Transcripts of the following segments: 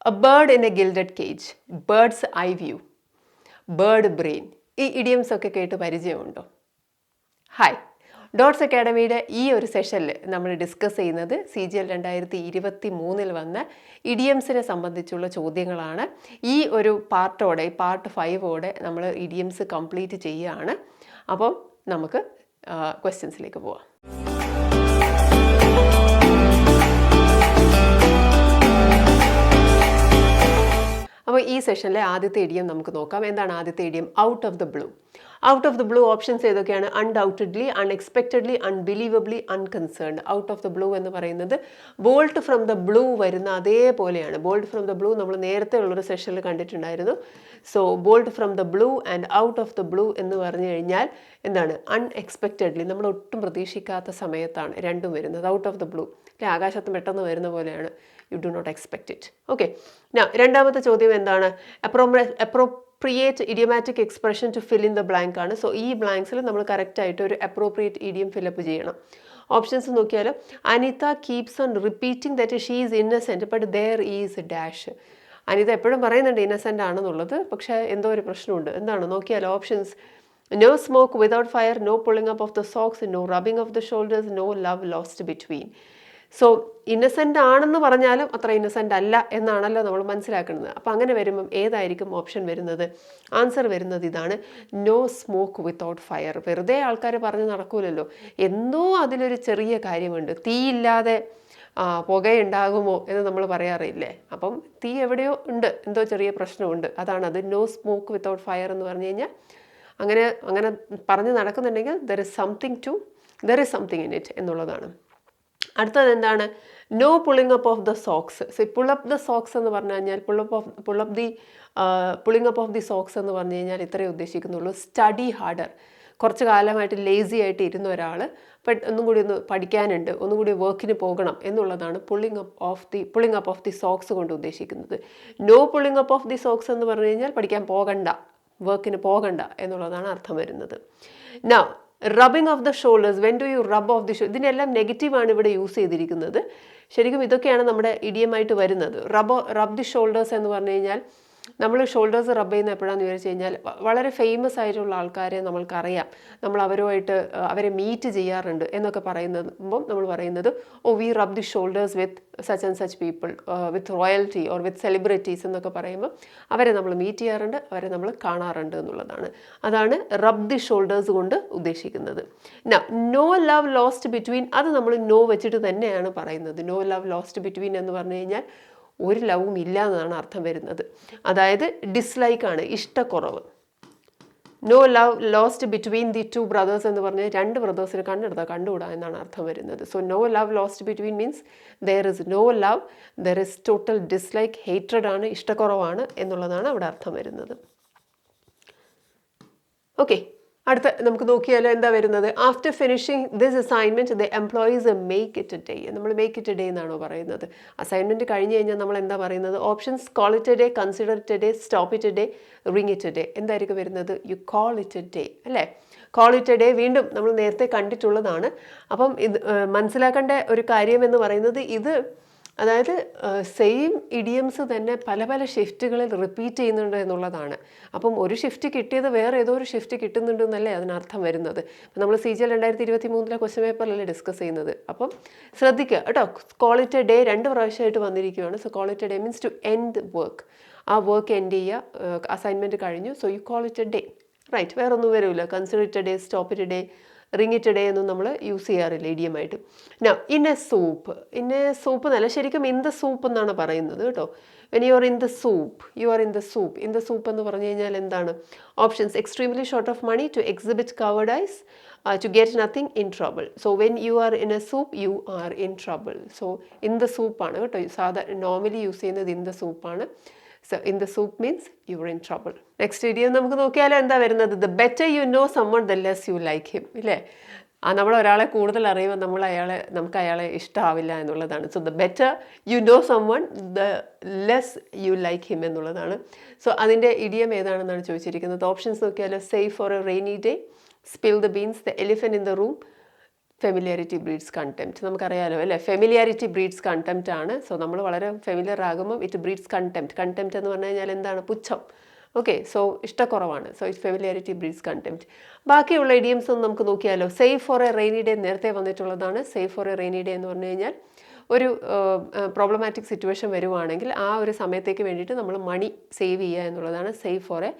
A bird in A gilded cage, bird's eye view, bird brain. ഈ idioms ഒക്കെ കേട്ട് പരിചയമുണ്ടോ? Hi, dots അക്കാഡമിയുടെ ഈ ഒരു സെഷനിൽ നമ്മൾ ഡിസ്കസ് ചെയ്യുന്നത് CGL 2023 വന്ന ഇഡിയംസിനെ സംബന്ധിച്ചുള്ള ചോദ്യങ്ങളാണ്. ഈ ഒരു പാർട്ടോടെ, പാർട്ട് 5ഓടെ നമ്മൾ ഇഡിയംസ് കംപ്ലീറ്റ് ചെയ്യുകയാണ്. അപ്പം നമുക്ക് ക്വസ്റ്റ്യൻസിലേക്ക് പോവാം. അപ്പോൾ ഈ സെഷനിലെ ആദ്യത്തെ ഇഡിയം നമുക്ക് നോക്കാം. എന്താണ് ആദ്യത്തെ idiom? Out of the blue. Out of the blue options ഏതൊക്കെയാണ്? Undoubtedly, unexpectedly, unbelievably, unconcerned. Out of the blue എന്ന് പറയുന്നത് ബോൾട്ട് ഫ്രം ദ ബ്ലൂ വരുന്ന അതേപോലെയാണ്. ബോൾട്ട് ഫ്രം ദ ബ്ലൂ നമ്മൾ നേരത്തെ ഉള്ളൊരു സെഷനിൽ കണ്ടിട്ടുണ്ടായിരുന്നു. So bolt from the blue and out of the blue എന്ന് പറഞ്ഞു കഴിഞ്ഞാൽ എന്താണ്? അൺഎക്സ്പെക്റ്റഡ്ലി, നമ്മൾ ഒട്ടും പ്രതീക്ഷിക്കാത്ത സമയത്താണ് രണ്ടും വരുന്നത്. ഔട്ട് ഓഫ് ദ ബ്ലൂ, അല്ലെ, ആകാശത്ത് പെട്ടെന്ന് വരുന്ന പോലെയാണ്. You do not expect it. Okay, രണ്ടാമത്തെ ചോദ്യം എന്താണ്? Appropriate idiomatic expression to fill in the blank ആണ്. സോ ഈ ബ്ലാങ്ക്സിൽ നമ്മൾ കറക്റ്റായിട്ട് ഒരു അപ്രോപ്രിയേറ്റ് ഇഡിയം ഫില്ലപ്പ് ചെയ്യണം. ഓപ്ഷൻസ് നോക്കിയാൽ Anita keeps on repeating that she is innocent but there is dash. Anita എപ്പോഴും പറയുന്നുണ്ട് ഇന്നസെൻ്റ് ആണെന്നുള്ളത്, പക്ഷേ എന്തോ ഒരു പ്രശ്നമുണ്ട്. എന്താണ് നോക്കിയാൽ options: no smoke without fire, no pulling up of the socks, no rubbing of the shoulders, no love lost between. So innocent ആണെന്ന് പറഞ്ഞാലും അത്ര ഇന്നസെൻ്റ് അല്ല എന്നാണല്ലോ നമ്മൾ മനസ്സിലാക്കുന്നത്. അപ്പോൾ അങ്ങനെ വരുമ്പം ഏതായിരിക്കും ഓപ്ഷൻ വരുന്നത്? ആൻസർ വരുന്നത് ഇതാണ്, നോ സ്മോക്ക് വിത്തൗട്ട് ഫയർ. വെറുതെ ആൾക്കാർ പറഞ്ഞ് നടക്കൂലല്ലോ, എന്തോ അതിലൊരു ചെറിയ കാര്യമുണ്ട്. തീയില്ലാതെ പുകയുണ്ടാകുമോ എന്ന് നമ്മൾ പറയാറില്ലേ? അപ്പം തീ എവിടെയോ ഉണ്ട്, എന്തോ ചെറിയ പ്രശ്നമുണ്ട്, അതാണത്. നോ സ്മോക്ക് വിത്തൗട്ട് ഫയർ എന്ന് പറഞ്ഞു കഴിഞ്ഞാൽ അങ്ങനെ പറഞ്ഞ് നടക്കുന്നുണ്ടെങ്കിൽ there is something in it എന്നുള്ളതാണ്. അടുത്തത് എന്താണ്? No pulling up of the socks. Pull up the socks എന്ന് പറഞ്ഞു കഴിഞ്ഞാൽ pulling up of the socks എന്ന് പറഞ്ഞു കഴിഞ്ഞാൽ ഇത്രയേ ഉദ്ദേശിക്കുന്നുള്ളൂ. Study harder. കുറച്ച് കാലമായിട്ട് ലേസി ആയിട്ട് ഇരുന്ന ഒരാൾ ഒന്നും കൂടി ഒന്ന് പഠിക്കാനുണ്ട്, ഒന്നും കൂടി വർക്കിന് പോകണം എന്നുള്ളതാണ് pulling up of the socks കൊണ്ട് ഉദ്ദേശിക്കുന്നത്. No pulling up of the socks എന്ന് പറഞ്ഞു കഴിഞ്ഞാൽ പഠിക്കാൻ പോകണ്ട, വർക്കിന് പോകണ്ട എന്നുള്ളതാണ് അർത്ഥം വരുന്നത്. Now rubbing of the shoulders, when do you റബ്ബ് ഓഫ് ദി ഇതിനെല്ലാം നെഗറ്റീവാണ് ഇവിടെ യൂസ് ചെയ്തിരിക്കുന്നത്. ശരിക്കും ഇതൊക്കെയാണ് നമ്മുടെ ഇഡിയമായിട്ട് വരുന്നത്. റബ് ദി ഷോൾഡേഴ്സ് എന്ന് പറഞ്ഞു കഴിഞ്ഞാൽ നമ്മൾ ഷോൾഡേഴ്സ് റബ്ബ് ചെയ്യുന്ന എപ്പോഴാണെന്ന് വിചാരിച്ചു കഴിഞ്ഞാൽ വളരെ ഫേമസ് ആയിട്ടുള്ള ആൾക്കാരെ നമ്മൾക്കറിയാം, നമ്മൾ അവരെ മീറ്റ് ചെയ്യാറുണ്ട് എന്നൊക്കെ പറയുമ്പോൾ നമ്മൾ പറയുന്നത് we rub the shoulders with such and such people, with royalty or with celebrities എന്നൊക്കെ പറയുമ്പോൾ അവരെ നമ്മൾ മീറ്റ് ചെയ്യാറുണ്ട്, അവരെ നമ്മൾ കാണാറുണ്ട് എന്നുള്ളതാണ്. അതാണ് റബ് ദി ഷോൾഡേഴ്സ് കൊണ്ട് ഉദ്ദേശിക്കുന്നത്. നോ ലവ് ലോസ്റ്റ് ബിറ്റ്വീൻ, അത് നമ്മൾ നോ വെച്ചിട്ട് തന്നെയാണ് പറയുന്നത്. നോ ലവ് ലോസ്റ്റ് ബിറ്റ്വീൻ എന്ന് പറഞ്ഞു കഴിഞ്ഞാൽ ഒരു ലവും ഇല്ല എന്നാണ് അർത്ഥം വരുന്നത്. അതായത് ഡിസ്ലൈക്കാണ്, ഇഷ്ടക്കുറവ്. No love lost between the two brothers എന്ന് പറഞ്ഞാൽ രണ്ട് ബ്രദേഴ്സിന് കണ്ടുകൂടാ എന്നാണ് അർത്ഥം വരുന്നത്. So no love lost between means there is no love, there is total dislike, hatred ആണ്, ഇഷ്ടക്കുറവാണ് എന്നുള്ളതാണ് അവിടെ അർത്ഥം വരുന്നത്. ഓക്കെ, അടുത്ത നമുക്ക് നോക്കിയാൽ എന്താ വരുന്നത്? After finishing this assignment the employees make it a day. നമ്മൾ മേക്ക് ഇറ്റ് എ ഡേ എന്നാണോ പറയുന്നത്? അസൈൻമെൻറ്റ് കഴിഞ്ഞ് കഴിഞ്ഞാൽ നമ്മൾ എന്താ പറയുന്നത്? Options: call it a day, consider it a day, stop it a day, ring it a day. എന്തായിരിക്കും വരുന്നത്? U call it a day, അല്ലേ? കോൾ ഇറ്റ് എ ഡേ വീണ്ടും നമ്മൾ നേരത്തെ കണ്ടിട്ടുള്ളതാണ്. അപ്പം ഇത് മനസ്സിലാക്കേണ്ട ഒരു കാര്യം എന്ന് പറയുന്നത് ഇത്, അതായത് സെയിം ഇഡിയംസ് തന്നെ പല പല ഷിഫ്റ്റുകളിൽ റിപ്പീറ്റ് ചെയ്യുന്നുണ്ട് എന്നുള്ളതാണ്. അപ്പം ഒരു ഷിഫ്റ്റ് കിട്ടിയത് വേറെ ഏതോ ഒരു ഷിഫ്റ്റ് കിട്ടുന്നുണ്ടെന്നല്ലേ അതിനർത്ഥം വരുന്നത്. നമ്മൾ CGL 2023 ക്വസ്റ്റ്യൻ പേപ്പറിലല്ലേ ഡിസ്കസ് ചെയ്യുന്നത്. അപ്പം ശ്രദ്ധിക്കുക കേട്ടോ, കോൾ ഇറ്റ് എ ഡേ 2 പ്രാവശ്യമായിട്ട് വന്നിരിക്കുകയാണ്. So call it a day means to end work. ആ വർക്ക് എൻഡ് ചെയ്യുക, അസൈൻമെൻറ്റ് കഴിഞ്ഞു. So you call it a day, right? വേറെ ഒന്നും വരില്ല. Consider it a day, stop it a day, ring it a day ഒന്നും നമ്മൾ use ചെയ്യാറില്ല ഇഡിയമായിട്ട്. In a soup നല്ല, ശരിക്കും ഇൻ ദ സൂപ്പ് എന്നാണ് പറയുന്നത് കേട്ടോ. When you are in the soup, you are in the soup. In the soup എന്ന് പറഞ്ഞു കഴിഞ്ഞാൽ എന്താണ്? Options: extremely short of money, to exhibit cowardice, to get nothing, in trouble. So when you are in a soup you are in trouble. So in the സൂപ്പാണ് കേട്ടോ. Normally use ചെയ്യുന്നത് in the സൂപ്പാണ്. So in the soup means you are in trouble. Next idiom നമുക്ക് നോക്കിയാലോ എന്താ വരുന്നത്? The better you know someone, the less you like him. ഇല്ലേ? നമ്മൾ ഒരാളെ കൂടുതൽ അറിയുമ്പോൾ നമുക്ക് അയാളെ ഇഷ്ടമാവില്ല എന്നുള്ളതാണ്. So the better you know someone, the less you like him എന്നുള്ളതാണ്. സോ അതിൻ്റെ ഇഡിയം ഏതാണെന്നാണ് ചോദിച്ചിരിക്കുന്നത്. ഓപ്ഷൻസ് നോക്കിയാലോ: save for a rainy day, spill the beans, the elephant in the room, familiarity breeds contempt. നമുക്കറിയാലോ അല്ലേ, ഫെമിലിയാരിറ്റി ബ്രീഡ്സ് കണ്ടംപ്റ്റ് ആണ്. So നമ്മൾ വളരെ familiar ആകുമ്പം ഇറ്റ് ബ്രീഡ്സ് കണ്ടംപ്റ്റ്. കണ്ടംപ്റ്റ് എന്ന് പറഞ്ഞു കഴിഞ്ഞാൽ എന്താണ്? പുച്ഛം. ഓക്കെ, സോ ഇഷ്ടക്കുറവാണ്. So it familiarity breeds contempt. ബാക്കിയുള്ള ഇഡിയംസ് ഒന്ന് നമുക്ക് നോക്കിയാലോ. Save for a rainy day നേരത്തെ വന്നിട്ടുള്ളതാണ്. Save for a rainy day എന്ന് പറഞ്ഞു കഴിഞ്ഞാൽ ഒരു പ്രോബ്ലമാറ്റിക് സിറ്റുവേഷൻ വരുവാണെങ്കിൽ ആ ഒരു സമയത്തേക്ക് വേണ്ടിയിട്ട് നമ്മൾ മണി സേവ് ചെയ്യുക എന്നുള്ളതാണ് save for a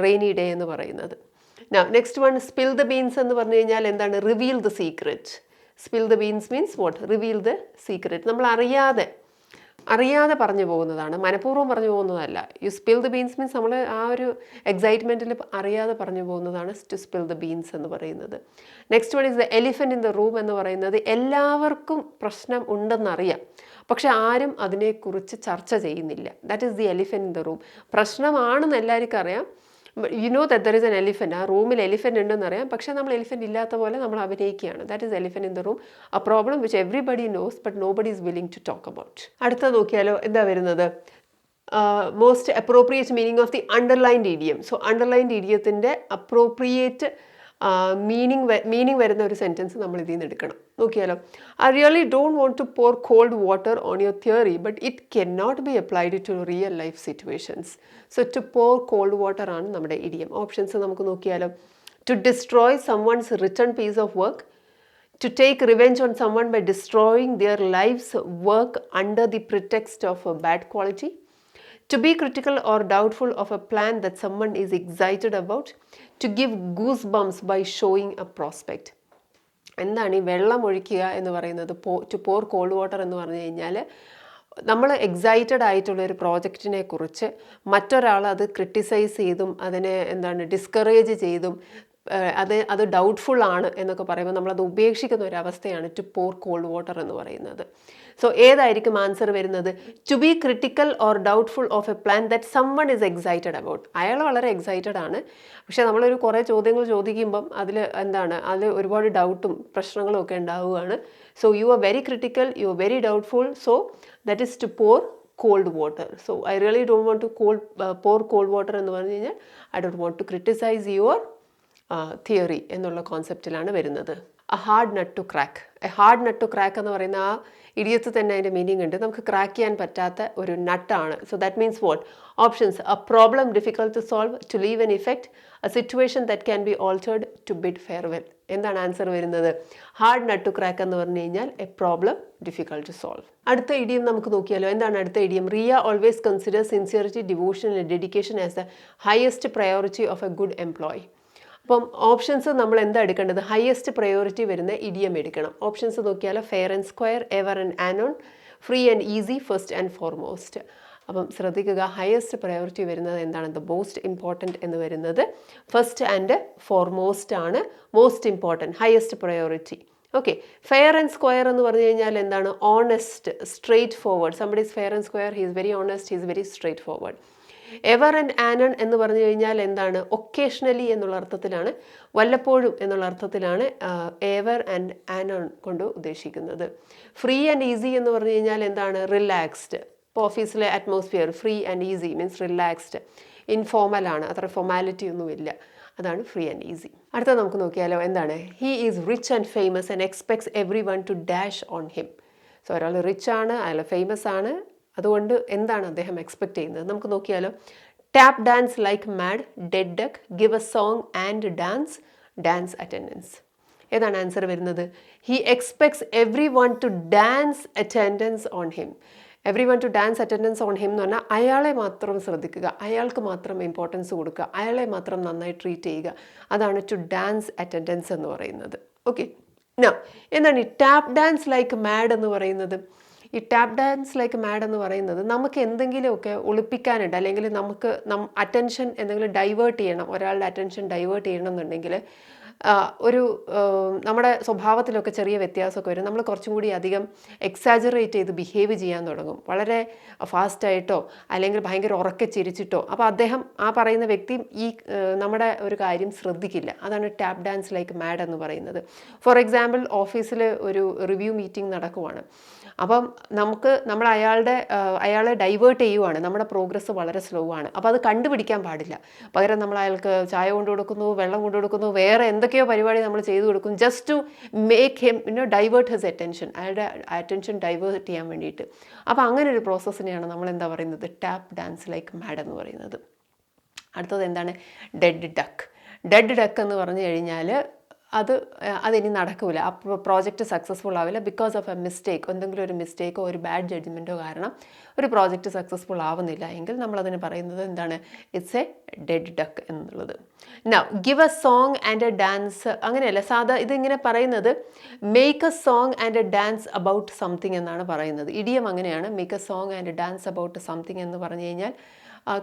rainy day എന്ന് പറയുന്നത്. Next one spill the beans എന്ന് പറഞ്ഞു കഴിഞ്ഞാൽ എന്താണ്? Reveal the secret. Spill the beans means what? Reveal the secret. നമ്മൾ അറിയാതെ പറഞ്ഞു പോകുന്നതാണ്, മനഃപൂർവ്വം പറഞ്ഞു പോകുന്നതല്ല. You spill the beans means നമ്മൾ ആ ഒരു എക്സൈറ്റ്മെൻറ്റിൽ അറിയാതെ പറഞ്ഞു പോകുന്നതാണ് ടു സ്പിൽ ദ ബീൻസ് എന്ന് പറയുന്നത്. Next one is the elephant in the room എന്ന് പറയുന്നത് എല്ലാവർക്കും പ്രശ്നം ഉണ്ടെന്നറിയാം, പക്ഷെ ആരും അതിനെക്കുറിച്ച് ചർച്ച ചെയ്യുന്നില്ല. That is the elephant in the room. പ്രശ്നമാണെന്ന് എല്ലാവർക്കും അറിയാം. You know that there is an elephant. ആ റൂമിൽ എലിഫൻറ്റ് ഉണ്ടെന്ന് അറിയാം, പക്ഷേ നമ്മൾ എലിഫൻറ്റ് ഇല്ലാത്ത പോലെ നമ്മൾ അഭിനയിക്കുകയാണ്. That is elephant in the room, a problem which everybody knows but nobody is willing to talk about. അടുത്ത നോക്കിയാലോ, എന്താ വരുന്നത്? Most appropriate meaning of the underlined idiom. So underlined ഇഡിയത്തിൻ്റെ അപ്രോപ്രിയേറ്റ് മീനിങ് വരുന്ന ഒരു സെൻറ്റൻസ് നമ്മൾ ഇതിൽ നിന്ന് എടുക്കണം. നോക്കിയാലോ. I really don't want to pour cold water on your theory but it can not be applied to real life situations. So to pour cold water ആണ് നമ്മുടെ ഇഡിയം. ഓപ്ഷൻസ് നമുക്ക് നോക്കിയാലോ. To destroy someone's return piece of work, to take revenge on someone by destroying their life's work under the pretext of a bad quality, to be critical or doubtful of a plan that someone is excited about, to give goosebumps by showing a prospect. എന്താണ് ഈ വെള്ളം ഒഴിക്കുക എന്ന് പറയുന്നത്? To pour cold water എന്ന് പറഞ്ഞു കഴിഞ്ഞാൽ നമ്മൾ എക്സൈറ്റഡ് ആയിട്ടുള്ള ഒരു പ്രോജക്റ്റിനെ കുറിച്ച് മറ്റൊരാൾ അത് ക്രിട്ടിസൈസ് ചെയ്തും അതിനെ ഡിസ്കറേജ് ചെയ്തും അത് ഡൗട്ട്ഫുൾ ആണ് എന്നൊക്കെ പറയുമ്പോൾ നമ്മളത് ഉപേക്ഷിക്കുന്ന ഒരു അവസ്ഥയാണ് ടു പോർ കോൾഡ് വാട്ടർ എന്ന് പറയുന്നത്. സോ ഏതായിരിക്കും ആൻസർ വരുന്നത്? To be critical or doubtful of a plan that someone is excited about. അയാൾ വളരെ എക്സൈറ്റഡ് ആണ്, പക്ഷേ നമ്മളൊരു കുറേ ചോദ്യങ്ങൾ ചോദിക്കുമ്പം അതിൽ അതിൽ ഒരുപാട് ഡൗട്ടും പ്രശ്നങ്ങളും ഒക്കെ ഉണ്ടാവുകയാണ്. So you are very critical, you are very doubtful, so that is to pour cold water. So I really don't want to pour cold water എന്ന് പറഞ്ഞു കഴിഞ്ഞാൽ I don't want to criticise your theory എന്നുള്ള കോൺസെപ്റ്റിലാണ് വരുന്നത്. A hard nut to crack. A hard nut to crack എന്ന് പറയുന്ന ആ ഇഡിയത്ത് തന്നെ അതിൻ്റെ മീനിങ് ഉണ്ട്. നമുക്ക് ക്രാക്ക് ചെയ്യാൻ പറ്റാത്ത ഒരു നട്ടാണ്. So that means what? Options: a problem difficult to solve, to leave an effect, a situation that can be altered, to bid farewell. എന്താണ് ആൻസർ വരുന്നത്? ഹാർഡ് നട്ട് ടു ക്രാക്ക് എന്ന് പറഞ്ഞു കഴിഞ്ഞാൽ a problem difficult to solve. അടുത്ത idiom നമുക്ക് നോക്കിയാലോ. എന്താണ് അടുത്ത idiom? Riya always consider sincerity, devotion and dedication as the highest priority of a good employee. അപ്പം ഓപ്ഷൻസ് നമ്മൾ എന്താ എടുക്കേണ്ടത്? ഹയസ്റ്റ് പ്രയോറിറ്റി വരുന്ന ഇഡിയം എടുക്കണം. ഓപ്ഷൻസ് നോക്കിയാലോ. Fair and square, ever and anion, free and easy, first and foremost. അപ്പം ശ്രദ്ധിക്കുക, highest priority വരുന്നത് എന്താണ്? ദ മോസ്റ്റ് ഇമ്പോർട്ടൻറ്റ് എന്ന് വരുന്നത് ഫസ്റ്റ് ആൻഡ് ഫോർമോസ്റ്റ് ആണ്. Most important, highest priority. Okay. Fair and square എന്ന് പറഞ്ഞു കഴിഞ്ഞാൽ എന്താണ്? Honest, straightforward. Somebody is fair and square, he is very honest, he is very straightforward. Ever and anon എന്ന് പറഞ്ഞു കഴിഞ്ഞാൽ എന്താണ്? Occasionally എന്നുള്ള അർത്ഥത്തിലാണ്, വല്ലപ്പോഴും എന്നുള്ള അർത്ഥത്തിലാണ് എവർ ആൻഡ് ആനൺ കൊണ്ട് ഉദ്ദേശിക്കുന്നത്. ഫ്രീ ആൻഡ് ഈസി എന്ന് പറഞ്ഞു കഴിഞ്ഞാൽ എന്താണ്? റിലാക്സ്ഡ്. ഇപ്പോൾ ഓഫീസിലെ atmosphere free and easy means relaxed. Informal ആണ്, അത്ര ഫോർമാലിറ്റി ഒന്നുമില്ല. അതാണ് ഫ്രീ ആൻഡ് ഈസി. അടുത്ത നമുക്ക് നോക്കിയാലോ. എന്താണ്? He is rich and famous and expects every one two dash on him. So ഒരാൾ റിച്ച് ആണ്, അയാൾ ഫേമസ് ആണ്, അതുകൊണ്ട് എന്താണ് അദ്ദേഹം എക്സ്പെക്ട് ചെയ്യുന്നത്? നമുക്ക് നോക്കിയാലോ. Tap dance like mad, dead duck, give A song and dance, dance attendance. ഏതാണ് ആൻസർ വരുന്നത്? He expects every one two dance attendance on him. Every one two dance attendance on him എന്ന് പറഞ്ഞാൽ അയാളെ മാത്രം ശ്രദ്ധിക്കുക, അയാൾക്ക് മാത്രം ഇമ്പോർട്ടൻസ് കൊടുക്കുക, അയാളെ മാത്രം നന്നായി ട്രീറ്റ് ചെയ്യുക. അതാണ് ടു ഡാൻസ് അറ്റൻഡൻസ് എന്ന് പറയുന്നത്. ഓക്കെ. എന്താണ് ഈ ടാപ്പ് ഡാൻസ് ലൈക്ക് മാഡ് എന്ന് പറയുന്നത്? ഈ ടാപ്പ് ഡാൻസ് ലൈക്ക് മാഡ് എന്ന് പറയുന്നത് നമുക്ക് എന്തെങ്കിലുമൊക്കെ ഒളിപ്പിക്കാനുണ്ട്, അല്ലെങ്കിൽ നമുക്ക് അറ്റൻഷൻ എന്തെങ്കിലും ഡൈവേർട്ട് ചെയ്യണം, ഒരാളുടെ അറ്റൻഷൻ ഡൈവേർട്ട് ചെയ്യണം എന്നുണ്ടെങ്കിൽ ഒരു നമ്മുടെ സ്വഭാവത്തിലൊക്കെ ചെറിയ വ്യത്യാസമൊക്കെ വരും. നമ്മൾ കുറച്ചും കൂടി അധികം എക്സാജറേറ്റ് ചെയ്ത് ബിഹേവ് ചെയ്യാൻ തുടങ്ങും, വളരെ ഫാസ്റ്റായിട്ടോ അല്ലെങ്കിൽ ഭയങ്കര ഉറക്കെ ചിരിച്ചിട്ടോ. അപ്പോൾ അദ്ദേഹം, ആ പറയുന്ന വ്യക്തി ഈ നമ്മുടെ ഒരു കാര്യം ശ്രദ്ധിക്കില്ല. അതാണ് ടാപ്പ് ഡാൻസ് ലൈക്ക് മാഡ് എന്ന് പറയുന്നത്. ഫോർ എക്സാമ്പിൾ, ഓഫീസിൽ ഒരു റിവ്യൂ മീറ്റിംഗ് നടക്കുവാണ്. അപ്പം നമ്മൾ അയാളെ ഡൈവേർട്ട് ചെയ്യുവാണ്, നമ്മുടെ പ്രോഗ്രസ് വളരെ സ്ലോ ആണ്. അപ്പോൾ അത് കണ്ടുപിടിക്കാൻ പാടില്ല. പകരം നമ്മൾ അയാൾക്ക് ചായ കൊണ്ടു കൊടുക്കുന്നു, വെള്ളം കൊണ്ടു കൊടുക്കുന്നു, വേറെ എന്തൊക്കെയോ പരിപാടി നമ്മൾ ചെയ്തു കൊടുക്കും, just to make him divert his attention, അയാളുടെ അറ്റൻഷൻ ഡൈവേർട്ട് ചെയ്യാൻ വേണ്ടിയിട്ട്. അപ്പോൾ അങ്ങനെ ഒരു പ്രോസസ്സിനെയാണ് നമ്മൾ എന്താ പറയുന്നത്, ടാപ്പ് ഡാൻസ് ലൈക്ക് മാഡ് എന്ന് പറയുന്നത്. അടുത്തത് എന്താണ്, ഡെഡ് ഡക്ക് എന്ന് പറഞ്ഞു കഴിഞ്ഞാൽ അതിനി നടക്കില്ല, ആ പ്രോജക്റ്റ് സക്സസ്ഫുൾ ആവില്ല. ബിക്കോസ് ഓഫ് എ മിസ്റ്റേക്ക്, എന്തെങ്കിലും ഒരു മിസ്റ്റേക്കോ ഒരു ബാഡ് ജഡ്ജ്മെൻറ്റോ കാരണം ഒരു പ്രോജക്റ്റ് സക്സസ്ഫുൾ ആവുന്നില്ല എങ്കിൽ നമ്മളതിന് പറയുന്നത് എന്താണ്, ഇറ്റ്സ് എ ഡെഡ് ഡക്ക് എന്നുള്ളത്. Now give A song and A dance, അങ്ങനെയല്ല ഇതിങ്ങനെ പറയുന്നത് make A song and A dance about something എന്നാണ് പറയുന്നത്. ഇഡിയം അങ്ങനെയാണ്, make A song and A dance about something എന്ന് പറഞ്ഞു കഴിഞ്ഞാൽ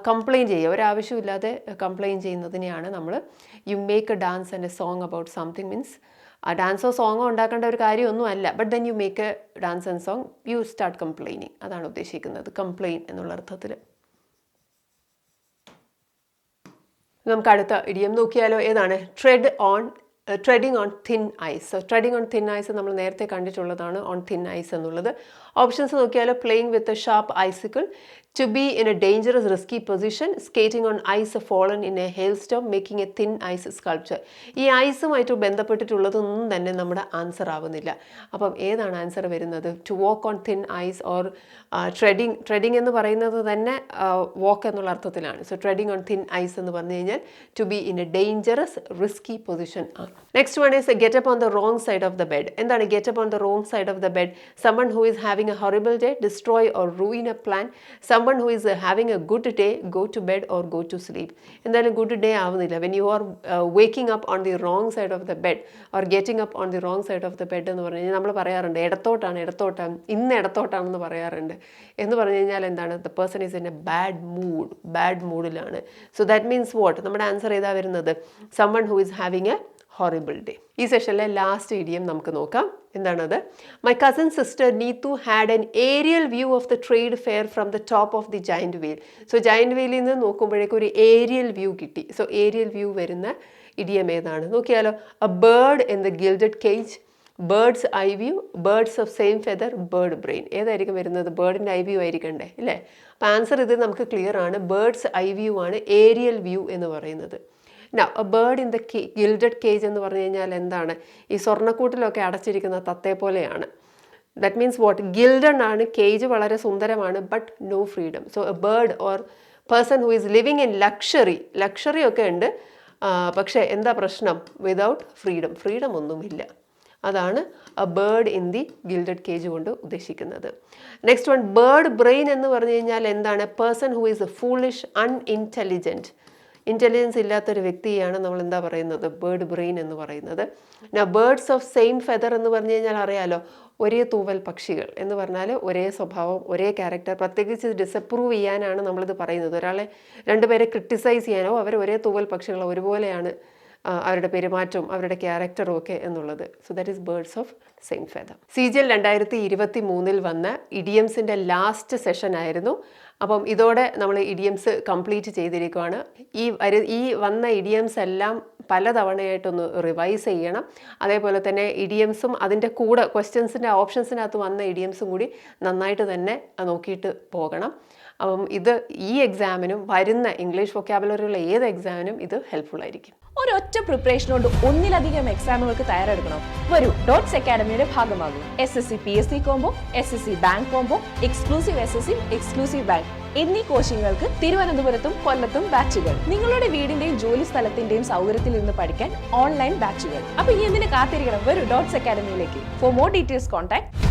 കംപ്ലെയിൻ ചെയ്യുക, ഒരാവശ്യമില്ലാതെ കംപ്ലെയിൻ ചെയ്യുന്നതിനെയാണ് നമ്മൾ you make A dance and A song about something. Means ആ ഡാൻസോ സോങ്ങോ ഉണ്ടാക്കേണ്ട ഒരു കാര്യമൊന്നും അല്ല, but then you make A dance and song, you start complaining, അതാണ് ഉദ്ദേശിക്കുന്നത്, കംപ്ലെയിൻ എന്നുള്ള അർത്ഥത്തിൽ. നമുക്ക് അടുത്ത ഇഡിയം നോക്കിയാലോ, ഏതാണ്, treading on thin ice. Treading on thin ice നമ്മൾ നേരത്തെ കണ്ടിട്ടുള്ളതാണ്, ഓൺ തിൻ ഐസ് എന്നുള്ളത്. ഓപ്ഷൻസ് നോക്കിയാലോ, playing with a sharp icicle, to be in a dangerous risky position, skating on ice fallen in a hailstorm, making a thin ice sculpture. ഈ ഐസുമായിട്ട് ബന്ധപ്പെട്ടിട്ടുള്ളതൊന്നും തന്നെ നമ്മുടെ answer ആവുന്നില്ല. അപ്പം ഏതാണ് ആൻസർ വരുന്നത്, to walk on thin ice or treading എന്ന് പറയുന്നത് തന്നെ വാക്ക് എന്നുള്ള അർത്ഥത്തിലാണ്. So treading on thin ice എന്ന് പറഞ്ഞു കഴിഞ്ഞാൽ to be in a dangerous risky position ആണ്. Next one is get up on the wrong side of the bed. എന്താണ് get up on the wrong side of the bed, someone who is having a horrible day, destroy or ruin a plan. Someone who is having a good day, go to bed or go to sleep. എന്തായാലും good day ആവുന്നില്ല. When you R waking up on the wrong side of the bed or getting up on the wrong side of the bed എന്ന് പറഞ്ഞു കഴിഞ്ഞാൽ നമ്മൾ പറയാറുണ്ട് ഇന്ന് ഇടത്തോട്ടാണെന്ന് പറയാറുണ്ട്. എന്ന് പറഞ്ഞു കഴിഞ്ഞാൽ എന്താണ്, the person is in a bad മൂഡിലാണ്. സോ ദാറ്റ് മീൻസ് വാട്ട്, നമ്മുടെ ആൻസർ ഏതാ വരുന്നത്, someone who is having a horrible day. ഈ സെഷനിലെ ലാസ്റ്റ് ഇഡിയം നമുക്ക് നോക്കാം. എന്താണത്, my cousin sister Neetu had an aerial view of the trade fair from the top of the giant wheel. So giant വീലിൽ നിന്ന് നോക്കുമ്പോഴേക്കും ഒരു ഏരിയൽ വ്യൂ കിട്ടി. So aerial view വരുന്ന ഇഡിയം ഏതാണ് നോക്കിയാലോ, a bird in the gilded cage, bird's eye view, birds of same feather, bird brain. ഏതായിരിക്കും വരുന്നത്, ബേർഡിൻ്റെ ഐ വ്യൂ ആയിരിക്കണ്ടേ അല്ലേ. അപ്പോൾ ആൻസർ ഇത് നമുക്ക് ക്ലിയർ ആണ്, ബേർഡ്സ് ഐ വ്യൂ ആണ് ഏരിയൽ വ്യൂ എന്ന് പറയുന്നത്. Now, a bird in the gilded cage എന്ന് പറഞ്ഞു കഴിഞ്ഞാൽ എന്താണ്, ഈ സ്വർണ്ണക്കൂട്ടിലൊക്കെ അടച്ചിരിക്കുന്ന തത്തേ പോലെയാണ്. ദാറ്റ് മീൻസ് വാട്ട്, ഗിൽഡഡ് ആണ്, കേജ് വളരെ സുന്ദരമാണ്, but no freedom. So a bird or person who is living in luxury ഒക്കെ ഉണ്ട്, പക്ഷേ എന്താ പ്രശ്നം, വിതൗട്ട് ഫ്രീഡം ഒന്നുമില്ല. അതാണ് a bird in the gilded cage കൊണ്ട് ഉദ്ദേശിക്കുന്നത്. നെക്സ്റ്റ് വൺ, ബേർഡ് ബ്രെയിൻ എന്ന് പറഞ്ഞു കഴിഞ്ഞാൽ എന്താണ്, person who is foolish, unintelligent, intelligence ഇല്ലാത്തൊരു വ്യക്തിയാണ് നമ്മൾ എന്താ പറയുന്നത്, ബേർഡ് ബ്രെയിൻ എന്ന് പറയുന്നത്. ബേർഡ്സ് ഓഫ് സെയിം ഫെദർ എന്ന് പറഞ്ഞു കഴിഞ്ഞാൽ അറിയാലോ, ഒരേ തൂവൽ പക്ഷികൾ എന്ന് പറഞ്ഞാൽ ഒരേ സ്വഭാവം, ഒരേ ക്യാരക്ടർ. പ്രത്യേകിച്ച് ഡിസപ്രൂവ് ചെയ്യാനാണ് നമ്മളിത് പറയുന്നത്. രണ്ടുപേരെ ക്രിട്ടിസൈസ് ചെയ്യാനോ, അവർ ഒരേ തൂവൽ പക്ഷികൾ ഒരുപോലെയാണ് അവരുടെ പെരുമാറ്റവും അവരുടെ ക്യാരക്ടറും ഒക്കെ എന്നുള്ളത്. So that is birds of same feather. CGL 2023 വന്ന ഇഡിയംസിൻ്റെ ലാസ്റ്റ് സെഷൻ ആയിരുന്നു. അപ്പം ഇതോടെ നമ്മൾ ഇഡിയംസ് കംപ്ലീറ്റ് ചെയ്തിരിക്കുകയാണ്. ഈ വന്ന ഇഡിയംസ് എല്ലാം പലതവണയായിട്ടൊന്ന് റിവൈസ് ചെയ്യണം. അതേപോലെ തന്നെ ഇഡിയംസും അതിൻ്റെ കൂടെ ക്വസ്റ്റ്യൻസിൻ്റെ ഓപ്ഷൻസിനകത്ത് വന്ന ഇഡിയംസും കൂടി നന്നായിട്ട് തന്നെ നോക്കിയിട്ട് പോകണം. അപ്പം ഈ എക്സാമിനും വരുന്ന ഇംഗ്ലീഷ് വൊക്കാബുലറിയുള്ള ഏത് എക്സാമിനും ഇത് ഹെൽപ്ഫുൾ ആയിരിക്കും. ഒരൊറ്റ പ്രിപ്പറേഷൻ കൊണ്ട് ഒന്നിലധികം എക്സാമുകൾക്ക് തയ്യാറെടുക്കണം. വരൂ, ഡോട്ട്സ് അക്കാഡമിയുടെ ഭാഗമാകും. SSC PSC combo, SSC bank combo, exclusive SSC, exclusive bank എന്നീ കോച്ചിങ്ങുകൾക്ക് തിരുവനന്തപുരത്തും കൊല്ലത്തും ബാച്ചുകൾ. നിങ്ങളുടെ വീടിന്റെയും ജോലി സ്ഥലത്തിന്റെയും സൗകര്യത്തിൽ നിന്ന് പഠിക്കാൻ ഓൺലൈൻ ബാച്ചുകൾ. അപ്പൊ ഇനി എന്തിനു കാത്തിരിക്കണം, വരൂ ഡോട്ട്സ് അക്കാഡമിയിലേക്ക്. For more details contact